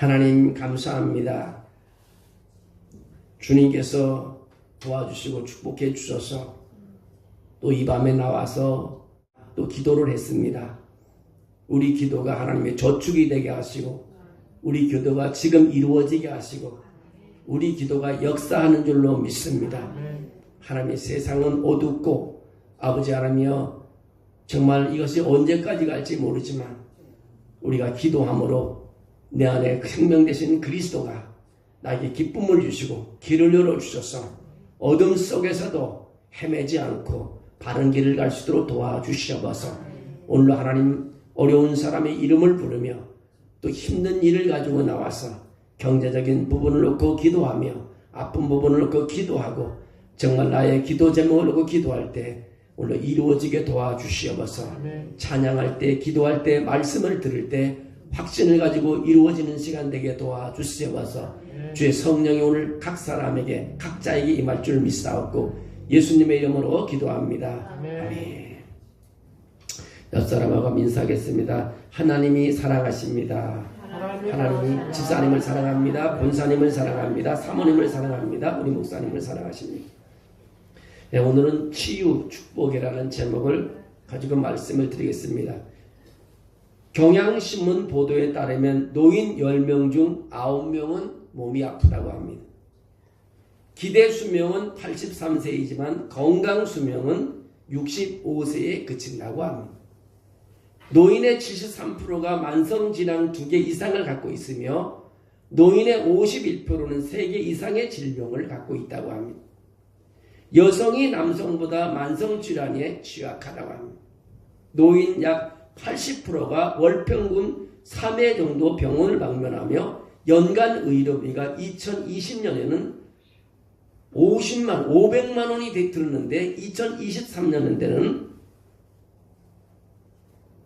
하나님 감사합니다. 주님께서 도와주시고 축복해 주셔서 또 이 밤에 나와서 또 기도를 했습니다. 우리 기도가 하나님의 저축이 되게 하시고 우리 기도가 지금 이루어지게 하시고 우리 기도가 역사하는 줄로 믿습니다. 하나님의 세상은 어둡고 아버지 하나님이여 정말 이것이 언제까지 갈지 모르지만 우리가 기도함으로 내 안에 생명 되신 그리스도가 나에게 기쁨을 주시고 길을 열어주셔서 어둠 속에서도 헤매지 않고 바른 길을 갈 수 있도록 도와주시옵소서. 오늘도 하나님 어려운 사람의 이름을 부르며 또 힘든 일을 가지고 나와서 경제적인 부분을 놓고 기도하며 아픈 부분을 놓고 기도하고 정말 나의 기도 제목을 놓고 기도할 때 오늘 이루어지게 도와주시옵소서. 찬양할 때 기도할 때 말씀을 들을 때 확신을 가지고 이루어지는 시간 되게 도와주시옵소서. 주의 성령이 오늘 각 사람에게 각자에게 임할 줄 믿사옵고 예수님의 이름으로 기도합니다. 아멘. 옆 사람하고 인사하겠습니다. 하나님이 사랑하십니다. 하나님이 집사님을 사랑합니다. 본사님을 사랑합니다. 사모님을 사랑합니다. 우리 목사님을 사랑하십니다. 네, 오늘은 치유 축복이라는 제목을 가지고 말씀을 드리겠습니다. 경향신문 보도에 따르면 노인 10명 중 9명은 몸이 아프다고 합니다. 기대 수명은 83세이지만 건강 수명은 65세에 그친다고 합니다. 노인의 73%가 만성질환 2개 이상을 갖고 있으며 노인의 51%는 3개 이상의 질병을 갖고 있다고 합니다. 여성이 남성보다 만성질환에 취약하다고 합니다. 노인 약 80%가 월평균 3회 정도 병원을 방문하며 연간 의료비가 2020년에는 500만 원이 들었는데 2023년에는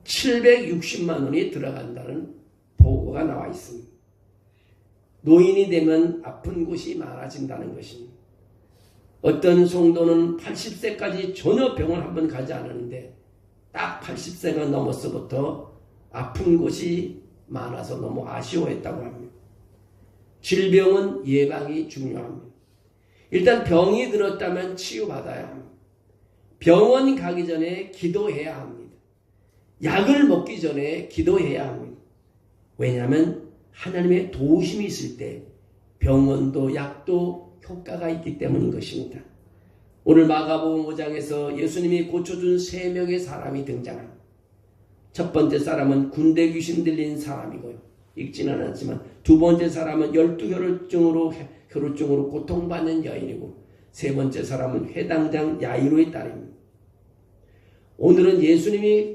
760만 원이 들어간다는 보고가 나와 있습니다. 노인이 되면 아픈 곳이 많아진다는 것입니다. 어떤 성도는 80세까지 전혀 병원 한번 가지 않았는데 딱 80세가 넘어서부터 아픈 곳이 많아서 너무 아쉬워했다고 합니다. 질병은 예방이 중요합니다. 일단 병이 들었다면 치유받아야 합니다. 병원 가기 전에 기도해야 합니다. 약을 먹기 전에 기도해야 합니다. 왜냐하면 하나님의 도우심이 있을 때 병원도 약도 효과가 있기 때문인 것입니다. 오늘 마가복음 5장에서 예수님이 고쳐준 3명의 사람이 등장합니다. 첫 번째 사람은 군대 귀신 들린 사람이고요. 읽지는 않았지만 두 번째 사람은 12혈루증으로 고통받는 여인이고 세 번째 사람은 회당장 야이로의 딸입니다. 오늘은 예수님이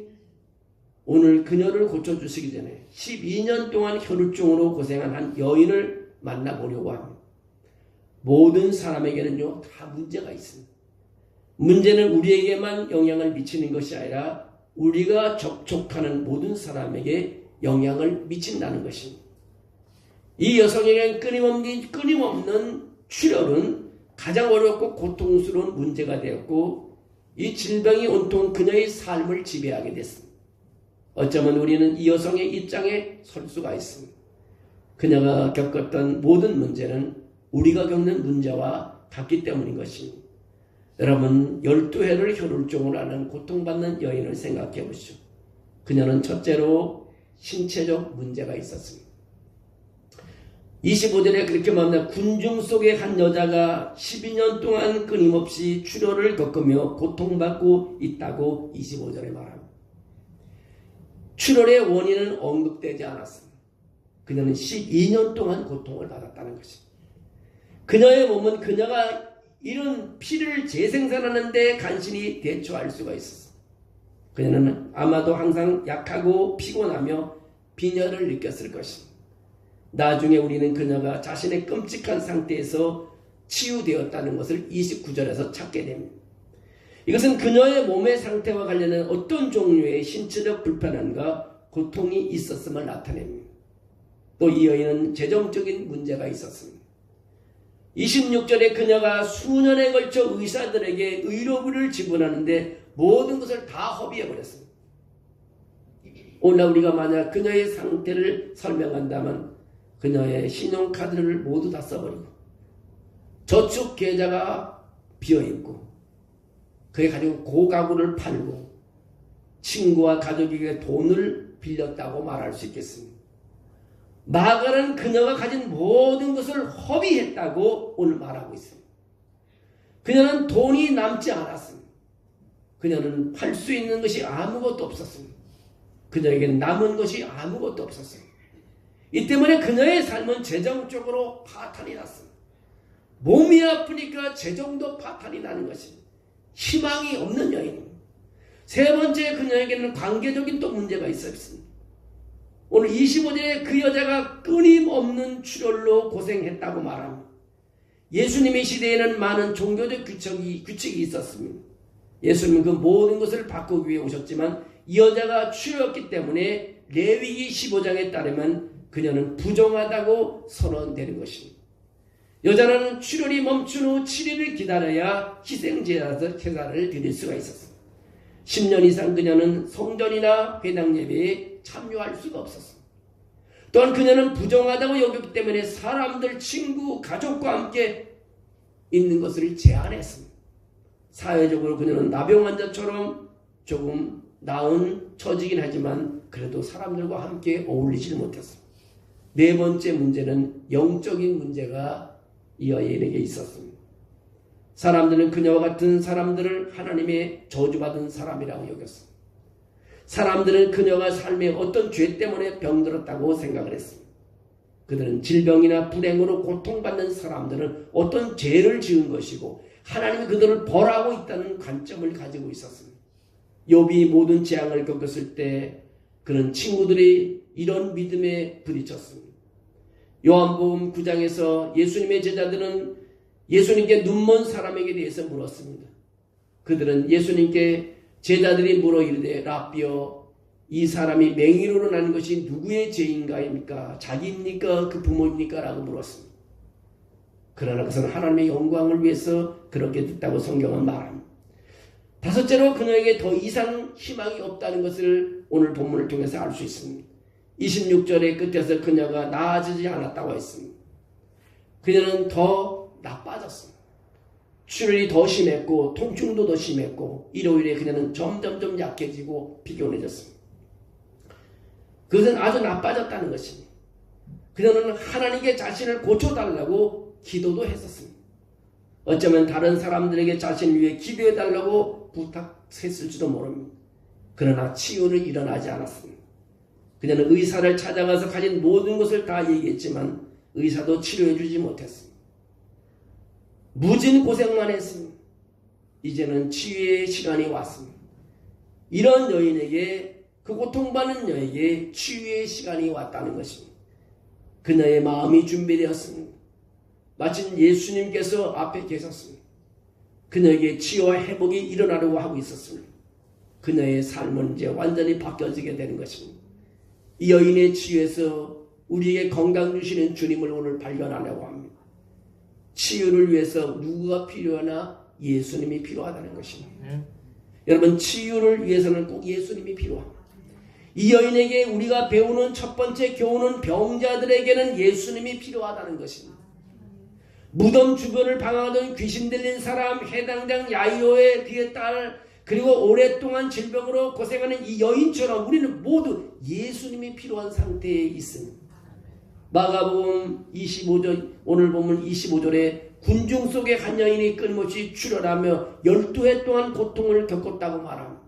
오늘 그녀를 고쳐주시기 전에 12년 동안 혈루증으로 고생한 한 여인을 만나보려고 합니다. 모든 사람에게는요 다 문제가 있습니다. 문제는 우리에게만 영향을 미치는 것이 아니라 우리가 접촉하는 모든 사람에게 영향을 미친다는 것입니다. 이 여성에게는 끊임없는 출혈은 가장 어렵고 고통스러운 문제가 되었고 이 질병이 온통 그녀의 삶을 지배하게 됐습니다. 어쩌면 우리는 이 여성의 입장에 설 수가 있습니다. 그녀가 겪었던 모든 문제는 우리가 겪는 문제와 같기 때문인 것입니다. 여러분 12회를 혈루증으로 하는 고통받는 여인을 생각해 보시오. 그녀는 첫째로 신체적 문제가 있었습니다. 25절에 그렇게 말합니다. 군중 속의 한 여자가 12년 동안 끊임없이 출혈을 겪으며 고통받고 있다고 25절에 말합니다. 출혈의 원인은 언급되지 않았습니다. 그녀는 12년 동안 고통을 받았다는 것입니다. 그녀의 몸은 그녀가 이런 피를 재생산하는 데 간신히 대처할 수가 있었습니다. 그녀는 아마도 항상 약하고 피곤하며 빈혈을 느꼈을 것입니다. 나중에 우리는 그녀가 자신의 끔찍한 상태에서 치유되었다는 것을 29절에서 찾게 됩니다. 이것은 그녀의 몸의 상태와 관련된 어떤 종류의 신체적 불편함과 고통이 있었음을 나타냅니다. 또 이 여인은 재정적인 문제가 있었습니다. 26절에 그녀가 수년에 걸쳐 의사들에게 의료비를 지불하는데 모든 것을 다 허비해버렸습니다. 오늘 우리가 만약 그녀의 상태를 설명한다면 그녀의 신용카드를 모두 다 써버리고 저축 계좌가 비어있고 그게 가지고 고가구를 팔고 친구와 가족에게 돈을 빌렸다고 말할 수 있겠습니다. 마가는 그녀가 가진 모든 것을 허비했다고 오늘 말하고 있습니다. 그녀는 돈이 남지 않았습니다. 그녀는 팔 수 있는 것이 아무것도 없었습니다. 그녀에게 남은 것이 아무것도 없었습니다. 이 때문에 그녀의 삶은 재정적으로 파탄이 났습니다. 몸이 아프니까 재정도 파탄이 나는 것입니다. 희망이 없는 여인입니다. 세 번째, 그녀에게는 관계적인 또 문제가 있었습니다. 오늘 25절에 그 여자가 끊임없는 출혈로 고생했다고 말합니다. 예수님의 시대에는 많은 종교적 규칙이 있었습니다. 예수님은 그 모든 것을 바꾸기 위해 오셨지만 이 여자가 출혈했기 때문에 레위기 15장에 따르면 그녀는 부정하다고 선언되는 것입니다. 여자는 출혈이 멈춘 후 7일을 기다려야 희생제사를 드릴 수가 있었습니다. 10년 이상 그녀는 성전이나 회당 예배에 참여할 수가 없었습니다. 또한 그녀는 부정하다고 여겼기 때문에 사람들, 친구, 가족과 함께 있는 것을 제한했습니다. 사회적으로 그녀는 나병 환자처럼 조금 나은 처지긴 하지만 그래도 사람들과 함께 어울리지 못했습니다. 네 번째 문제는 영적인 문제가 이 여인에게 있었습니다. 사람들은 그녀와 같은 사람들을 하나님의 저주받은 사람이라고 여겼습니다. 사람들은 그녀가 삶에 어떤 죄 때문에 병들었다고 생각을 했습니다. 그들은 질병이나 불행으로 고통받는 사람들은 어떤 죄를 지은 것이고 하나님이 그들을 벌하고 있다는 관점을 가지고 있었습니다. 욥이 모든 재앙을 겪었을 때 그런 친구들이 이런 믿음에 부딪혔습니다. 요한복음 9장에서 예수님의 제자들은 예수님께 눈먼 사람에게 대해서 물었습니다. 그들은 예수님께 제자들이 물어 이르되 라삐여 이 사람이 맹인으로 난 것이 누구의 죄인가입니까? 자기입니까? 그 부모입니까? 라고 물었습니다. 그러나 그것은 하나님의 영광을 위해서 그렇게 듣다고 성경은 말합니다. 다섯째로 그녀에게 더 이상 희망이 없다는 것을 오늘 본문을 통해서 알 수 있습니다. 26절의 끝에서 그녀가 나아지지 않았다고 했습니다. 그녀는 더 나빠졌습니다. 출혈이 더 심했고 통증도 더 심했고 일요일에 그녀는 점점점 약해지고 피곤해졌습니다. 그것은 아주 나빠졌다는 것입니다. 그녀는 하나님께 자신을 고쳐달라고 기도도 했었습니다. 어쩌면 다른 사람들에게 자신을 위해 기도해달라고 부탁했을지도 모릅니다. 그러나 치유는 일어나지 않았습니다. 그녀는 의사를 찾아가서 가진 모든 것을 다 얘기했지만 의사도 치료해주지 못했습니다. 무진 고생만 했습니다. 이제는 치유의 시간이 왔습니다. 이런 여인에게, 그 고통받는 여에게 치유의 시간이 왔다는 것입니다. 그녀의 마음이 준비되었습니다. 마침 예수님께서 앞에 계셨습니다. 그녀에게 치유와 회복이 일어나려고 하고 있었습니다. 그녀의 삶은 이제 완전히 바뀌어지게 되는 것입니다. 이 여인의 치유에서 우리에게 건강 주시는 주님을 오늘 발견하려고 합니다. 치유를 위해서 누구가 필요하나? 예수님이 필요하다는 것입니다. 여러분, 치유를 위해서는 꼭 예수님이 필요합니다. 이 여인에게 우리가 배우는 첫 번째 교훈은 병자들에게는 예수님이 필요하다는 것입니다. 무덤 주변을 방황하던 귀신 들린 사람, 해당장 야이로의 그의 딸, 그리고 오랫동안 질병으로 고생하는 이 여인처럼 우리는 모두 예수님이 필요한 상태에 있습니다. 마가복음 25절, 오늘 보면 25절에 군중 속에 한 여인이 끊임없이 출혈하며 12해 동안 고통을 겪었다고 말합니다.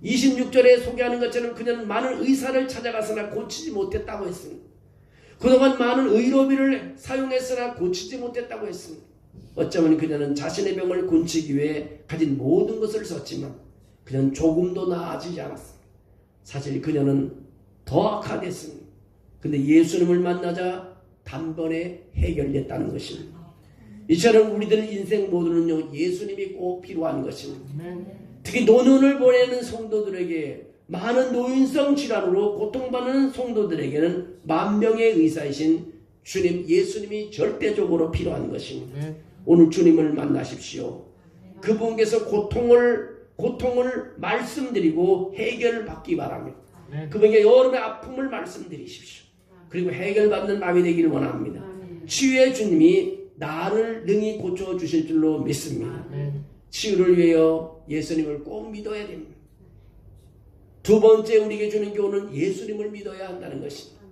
26절에 소개하는 것처럼 그녀는 많은 의사를 찾아갔으나 고치지 못했다고 했습니다. 그동안 많은 의료비를 사용했으나 고치지 못했다고 했습니다. 어쩌면 그녀는 자신의 병을 고치기 위해 가진 모든 것을 썼지만 그녀는 조금도 나아지지 않았습니다. 사실 그녀는 더 악화됐습니다. 근데 예수님을 만나자 단번에 해결됐다는 것입니다. 이처럼 우리들 인생 모두는요, 예수님이 꼭 필요한 것입니다. 특히 노년을 보내는 성도들에게, 많은 노인성 질환으로 고통받는 성도들에게는 만병의 의사이신 주님, 예수님이 절대적으로 필요한 것입니다. 오늘 주님을 만나십시오. 그분께서 고통을 말씀드리고 해결을 받기 바랍니다. 그분에게 여러분의 아픔을 말씀드리십시오. 그리고 해결받는 마음이 되기를 원합니다. 치유의 주님이 나를 능히 고쳐주실 줄로 믿습니다. 치유를 위하여 예수님을 꼭 믿어야 됩니다. 두 번째 우리에게 주는 교훈은 예수님을 믿어야 한다는 것입니다.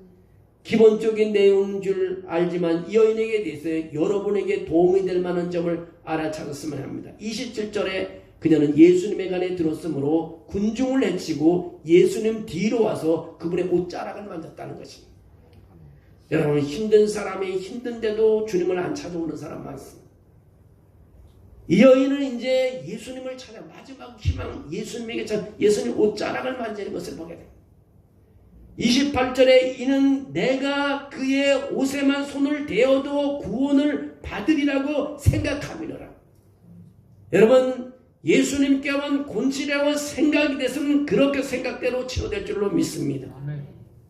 기본적인 내용인 줄 알지만 이 여인에게 대해서 여러분에게 도움이 될 만한 점을 알아차렸으면 합니다. 27절에 그녀는 예수님의 간에 들었으므로 군중을 해치고 예수님 뒤로 와서 그분의 옷자락을 만졌다는 것입니다. 여러분, 힘든 사람이 힘든데도 주님을 안 찾아오는 사람 많습니다. 이 여인은 이제 예수님을 찾아 마지막 희망 예수님에게 예수님 옷자락을 만지는 것을 보게 됩니다. 28절에 이는 내가 그의 옷에만 손을 대어도 구원을 받으리라고 생각함이로라. 여러분, 예수님께만 곤치라고 생각이 됐으면 그렇게 생각대로 치료될 줄로 믿습니다.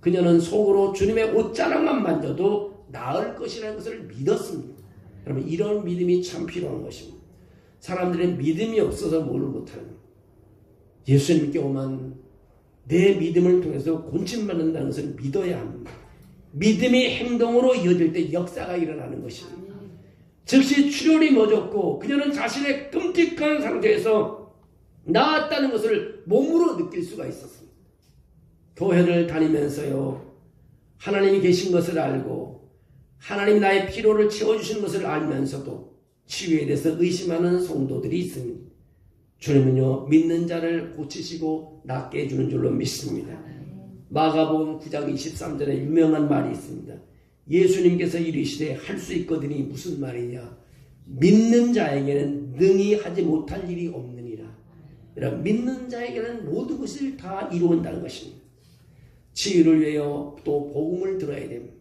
그녀는 속으로 주님의 옷자락만 만져도 나을 것이라는 것을 믿었습니다. 여러분, 이런 믿음이 참 필요한 것입니다. 사람들은 믿음이 없어서 뭘 못하는 거예요. 예수님께 오면 내 믿음을 통해서 곤침받는다는 것을 믿어야 합니다. 믿음이 행동으로 이어질 때 역사가 일어나는 것입니다. 즉시 출혈이 멎었고 그녀는 자신의 끔찍한 상태에서 나았다는 것을 몸으로 느낄 수가 있었습니다. 교회를 다니면서요, 하나님이 계신 것을 알고 하나님이 나의 피로를 채워주시는 것을 알면서도 치유에 대해서 의심하는 성도들이 있습니다. 주님은요, 믿는 자를 고치시고 낫게 해주는 줄로 믿습니다. 마가복음 9장 23절에 유명한 말이 있습니다. 예수님께서 이르시되 할 수 있거든이 무슨 말이냐? 믿는 자에게는 능히 하지 못할 일이 없느니라. 여러분, 믿는 자에게는 모든 것을 다 이루어온다는 것입니다. 치유를 위하여 또 복음을 들어야 됩니다.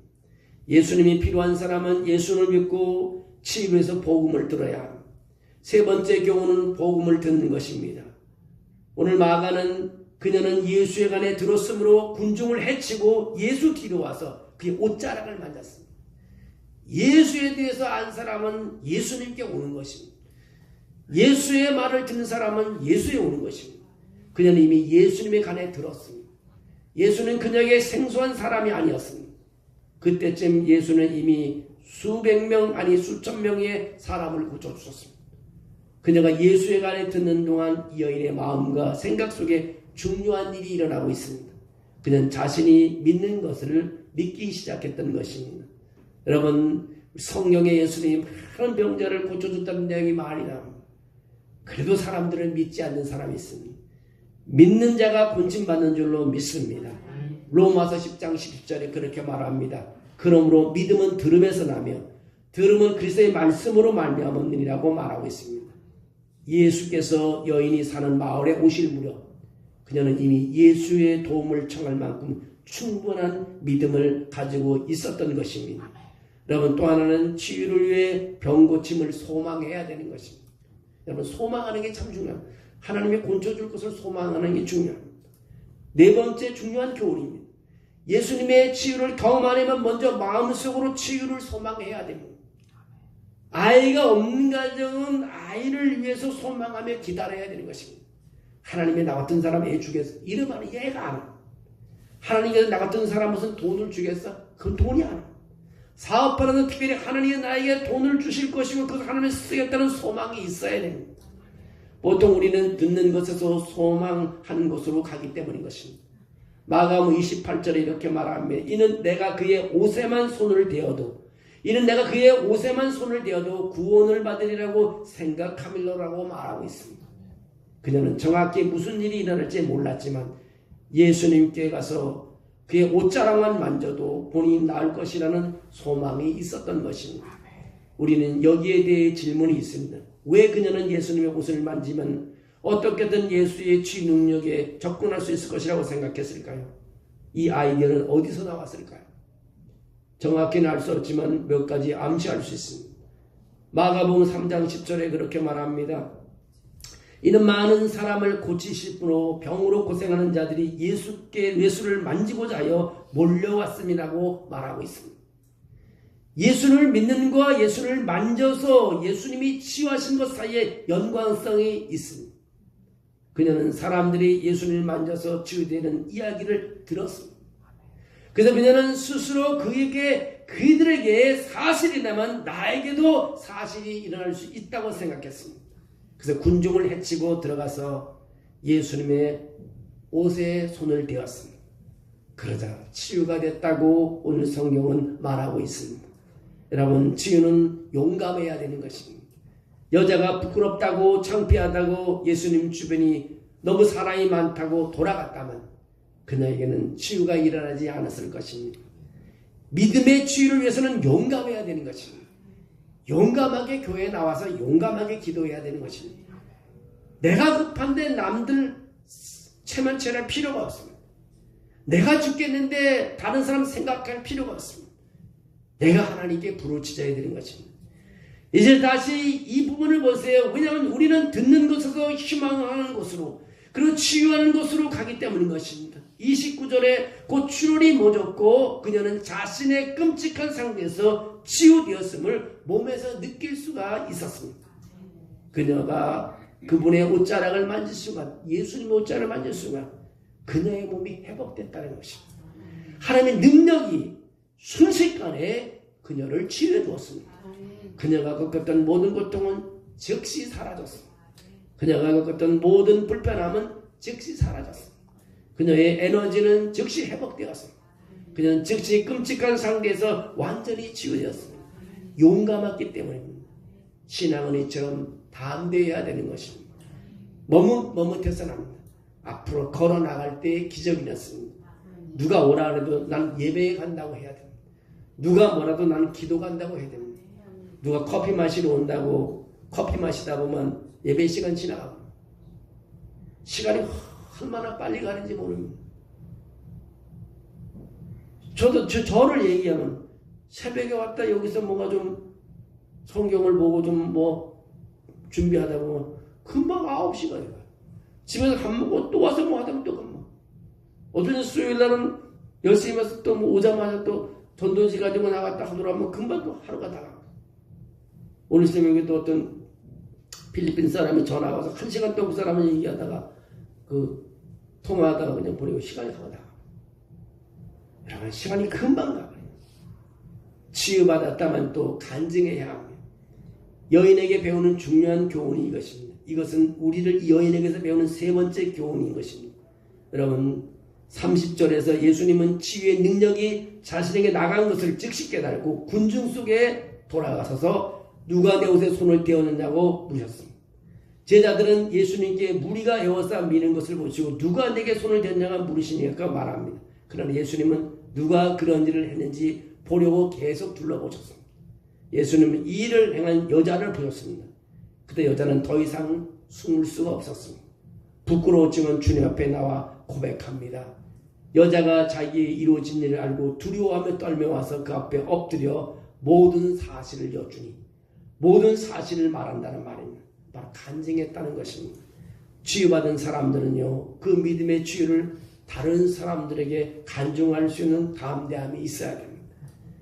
예수님이 필요한 사람은 예수를 믿고 치유를 위해서 복음을 들어야 합니다. 세 번째 교훈은 복음을 듣는 것입니다. 오늘 마가는 그녀는 예수의 간에 들었으므로 군중을 해치고 예수 뒤로 와서 그의 옷자락을 만졌습니다. 예수에 대해서 안 사람은 예수님께 오는 것입니다. 예수의 말을 듣는 사람은 예수에 오는 것입니다. 그녀는 이미 예수님의 간에 들었습니다. 예수는 그녀에게 생소한 사람이 아니었습니다. 그때쯤 예수는 이미 수백 명 아니 수천 명의 사람을 고쳐주셨습니다. 그녀가 예수의 간에 듣는 동안 이 여인의 마음과 생각 속에 중요한 일이 일어나고 있습니다. 그는 자신이 믿는 것을 믿기 시작했던 것입니다. 여러분, 성경에 예수님이 많은 병자를 고쳐줬다는 내용이 많이 나옵니다. 그래도 사람들은 믿지 않는 사람이 있습니다. 믿는 자가 곤침받는 줄로 믿습니다. 로마서 10장 10절에 그렇게 말합니다. 그러므로 믿음은 들음에서 나며 들음은 그리스도의 말씀으로 말미암음이라고 말하고 있습니다. 예수께서 여인이 사는 마을에 오실 무렵 그녀는 이미 예수의 도움을 청할 만큼 충분한 믿음을 가지고 있었던 것입니다. 여러분, 또 하나는 치유를 위해 병고침을 소망해야 되는 것입니다. 여러분, 소망하는 게 참 중요합니다. 하나님이 고쳐줄 것을 소망하는 게 중요합니다. 네 번째 중요한 교훈입니다. 예수님의 치유를 경험하려면 먼저 마음속으로 치유를 소망해야 됩니다. 아이가 없는 가정은 아이를 위해서 소망하며 기다려야 되는 것입니다. 하나님이 나 같은 사람 애 주겠어? 이러면 얘가 안 와. 하나님께서 나 같은 사람 무슨 돈을 주겠어? 그건 돈이 안 와. 사업하면서 특별히 하나님이 나에게 돈을 주실 것이고 그것을 하나님이 쓰겠다는 소망이 있어야 됩니다. 보통 우리는 듣는 것에서 소망하는 곳으로 가기 때문인 것입니다. 마가복음 28절에 이렇게 말합니다. 이는 내가 그의 옷에만 손을 대어도 구원을 받으리라고 생각함일로라고 말하고 있습니다. 그녀는 정확히 무슨 일이 일어날지 몰랐지만 예수님께 가서 그의 옷자락만 만져도 본인이 나을 것이라는 소망이 있었던 것입니다. 우리는 여기에 대해 질문이 있습니다. 왜 그녀는 예수님의 옷을 만지면 어떻게든 예수의 치유 능력에 접근할 수 있을 것이라고 생각했을까요? 이 아이디어는 어디서 나왔을까요? 정확히는 알 수 없지만 몇 가지 암시할 수 있습니다. 마가복음 3장 10절에 그렇게 말합니다. 이는 많은 사람을 고치실 분으로 병으로 고생하는 자들이 예수를 만지고자 하여 몰려왔음이라고 말하고 있습니다. 예수를 믿는 것과 예수를 만져서 예수님이 치유하신 것 사이에 연관성이 있습니다. 그녀는 사람들이 예수님을 만져서 치유되는 이야기를 들었습니다. 그래서 그녀는 스스로 그들에게 사실이라면 나에게도 사실이 일어날 수 있다고 생각했습니다. 그래서 군중을 헤치고 들어가서 예수님의 옷에 손을 대었습니다. 그러자 치유가 됐다고 오늘 성경은 말하고 있습니다. 여러분, 치유는 용감해야 되는 것입니다. 여자가 부끄럽다고 창피하다고 예수님 주변이 너무 사람이 많다고 돌아갔다면 그녀에게는 치유가 일어나지 않았을 것입니다. 믿음의 치유를 위해서는 용감해야 되는 것입니다. 용감하게 교회에 나와서 용감하게 기도해야 되는 것입니다. 내가 급한데 남들 체면체할 필요가 없습니다. 내가 죽겠는데 다른 사람 생각할 필요가 없습니다. 내가 하나님께 부르짖어야 되는 것입니다. 이제 다시 이 부분을 보세요. 왜냐하면 우리는 듣는 것에서 희망하는 곳으로 그리고 치유하는 곳으로 가기 때문인 것입니다. 29절에 곧 출혈이 멎었고 그녀는 자신의 끔찍한 상태에서 치유되었음을 몸에서 느낄 수가 있었습니다. 그녀가 그분의 옷자락을 만질 순간, 예수님의 옷자락을 만질 순간 그녀의 몸이 회복됐다는 것입니다. 하나님의 능력이 순식간에 그녀를 치유해 주었습니다. 그녀가 겪었던 모든 고통은 즉시 사라졌습니다. 그녀가 겪었던 모든 불편함은 즉시 사라졌습니다. 그녀의 에너지는 즉시 회복되었습니다. 그녀는 즉시 끔찍한 상태에서 완전히 치유되었습니다. 용감했기 때문입니다. 신앙은 이처럼 담대해야 되는 것입니다. 머뭇해서는 합니다. 앞으로 걸어 나갈 때 기적이 났습니다. 누가 오라 해도 난 예배에 간다고 해야 됩니다. 누가 뭐라도 나는 기도 간다고 해야 됩니다. 누가 커피 마시러 온다고 커피 마시다 보면 예배 시간 지나가고 시간이 얼마나 빨리 가는지 모릅니다. 저를 얘기하면 새벽에 왔다 여기서 뭔가 좀 성경을 보고 좀 뭐 준비하다 보면 금방 9시가 돼요. 집에서 밥 먹고 또 와서 뭐 하다 보면 또 금방. 어떤 수요일 날은 열심히 와서 또 뭐 오자마자 또 전도지 가지고 나갔다 하더라면 금방 또 하루가 다 가고. 오늘 새벽에 또 어떤 필리핀 사람이 전화 와서 1시간 동안 그 사람을 얘기하다가 통화하다가 그냥 보내고 시간이 가고 나가. 여러분, 시간이 금방 가버려요. 치유받았다면 또 간증해야 합니다. 여인에게 배우는 중요한 교훈이 이것입니다. 이것은 우리를 여인에게서 배우는 세 번째 교훈인 것입니다. 여러분, 30절에서 예수님은 치유의 능력이 자신에게 나간 것을 즉시 깨달고 군중 속에 돌아가서서 누가 내 옷에 손을 대었느냐고 물으셨습니다. 제자들은 예수님께 무리가 에워싸 미는 것을 보시고 누가 내게 손을 댔냐고 물으시니까 말합니다. 그러나 예수님은 누가 그런 일을 했는지 보려고 계속 둘러보셨습니다. 예수님은 이 일을 행한 여자를 보셨습니다. 그때 여자는 더 이상 숨을 수가 없었습니다. 부끄러웠지만 주님 앞에 나와 고백합니다. 여자가 자기의 이루어진 일을 알고 두려워하며 떨며 와서 그 앞에 엎드려 모든 사실을 여쭈니 모든 사실을 말한다는 말입니다. 바로 간증했다는 것입니다. 치유받은 사람들은요, 그 믿음의 치유를 다른 사람들에게 간증할 수 있는 담대함이 있어야 됩니다.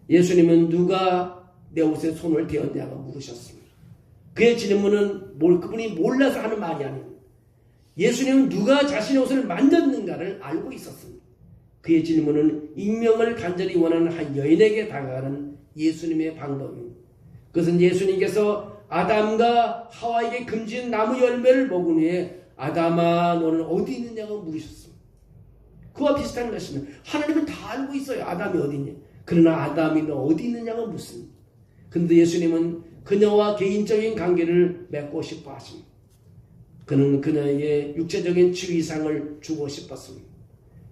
예수님은 누가 내 옷에 손을 대었냐고 물으셨습니다. 그의 질문은 그분이 몰라서 하는 말이 아닙니다. 예수님은 누가 자신의 옷을 만졌는가를 알고 있었습니다. 그의 질문은 익명을 간절히 원하는 한 여인에게 다가가는 예수님의 방법입니다. 그것은 예수님께서 아담과 하와에게 금지한 나무 열매를 먹은 후에 아담아 너는 어디 있느냐고 물으셨습니다. 그와 비슷한 것입니다. 하나님은 다 알고 있어요. 아담이 어디 있냐. 그러나 아담이 너 어디 있느냐고 묻습니다. 그런데 예수님은 그녀와 개인적인 관계를 맺고 싶어 하십니다. 그는 그녀에게 육체적인 치유 이상을 주고 싶었습니다.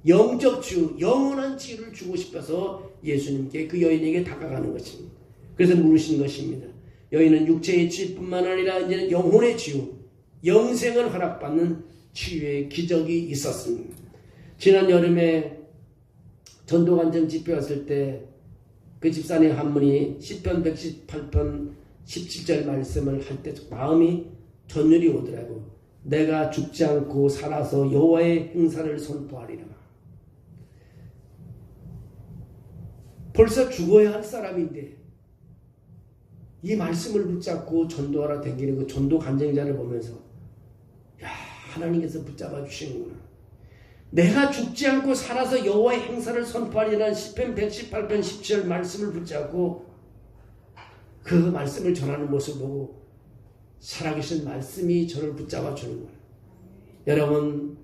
영적 치유, 영원한 치유를 주고 싶어서 예수님께 그 여인에게 다가가는 것입니다. 그래서 물으신 것입니다. 여인은 육체의 치유뿐만 아니라 이제는 영혼의 치유, 영생을 허락받는 치유의 기적이 있었습니다. 지난 여름에 전도간증 집회였을 때 그 집사님 한 분이 시편 118편 17절 말씀을 할 때 마음이 전율이 오더라고요. 내가 죽지 않고 살아서 여호와의 행사를 선포하리라. 벌써 죽어야 할 사람인데 이 말씀을 붙잡고 전도하러 다니는 그 전도 간증자를 보면서 야, 하나님께서 붙잡아 주시는구나. 내가 죽지 않고 살아서 여호와의 행사를 선포하리라는 시편 118편 17절 말씀을 붙잡고 그 말씀을 전하는 모습을 보고 살아계신 말씀이 저를 붙잡아 주는 거예요. 여러분,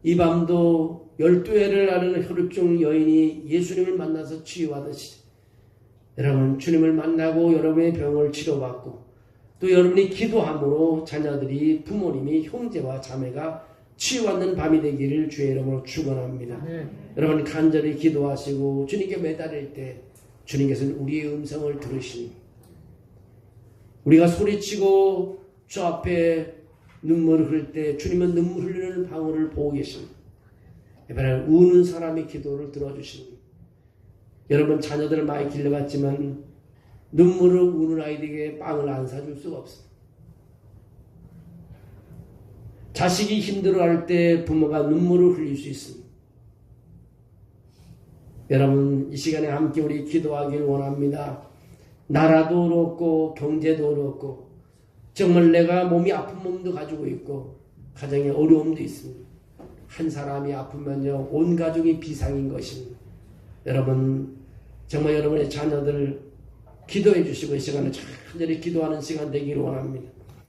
이 밤도 12회를 하는 혈루증 여인이 예수님을 만나서 치유하듯이 여러분 주님을 만나고 여러분의 병을 치료받고 또 여러분이 기도함으로 자녀들이 부모님이 형제와 자매가 치유받는 밤이 되기를 주의 이름으로 축원합니다. 여러분 간절히 기도하시고 주님께 매달릴 때 주님께서는 우리의 음성을 들으시니 우리가 소리치고 주 앞에 눈물을 흘릴 때 주님은 눈물 흘리는 방울을 보고 계십니다. 이번에 우는 사람의 기도를 들어주십니다. 여러분 자녀들을 많이 길러봤지만 눈물을 우는 아이들에게 빵을 안 사줄 수가 없습니다. 자식이 힘들어할 때 부모가 눈물을 흘릴 수 있습니다. 여러분 이 시간에 함께 우리 기도하길 원합니다. 나라도 어렵고 경제도 어렵고 정말 내가 몸이 아픈 몸도 가지고 있고 가정에 어려움도 있습니다. 한 사람이 아프면요 온 가족이 비상인 것입니다. 여러분 정말 여러분의 자녀들 기도해 주시고 이 시간에 간절히 기도하는 시간 되기를 원합니다.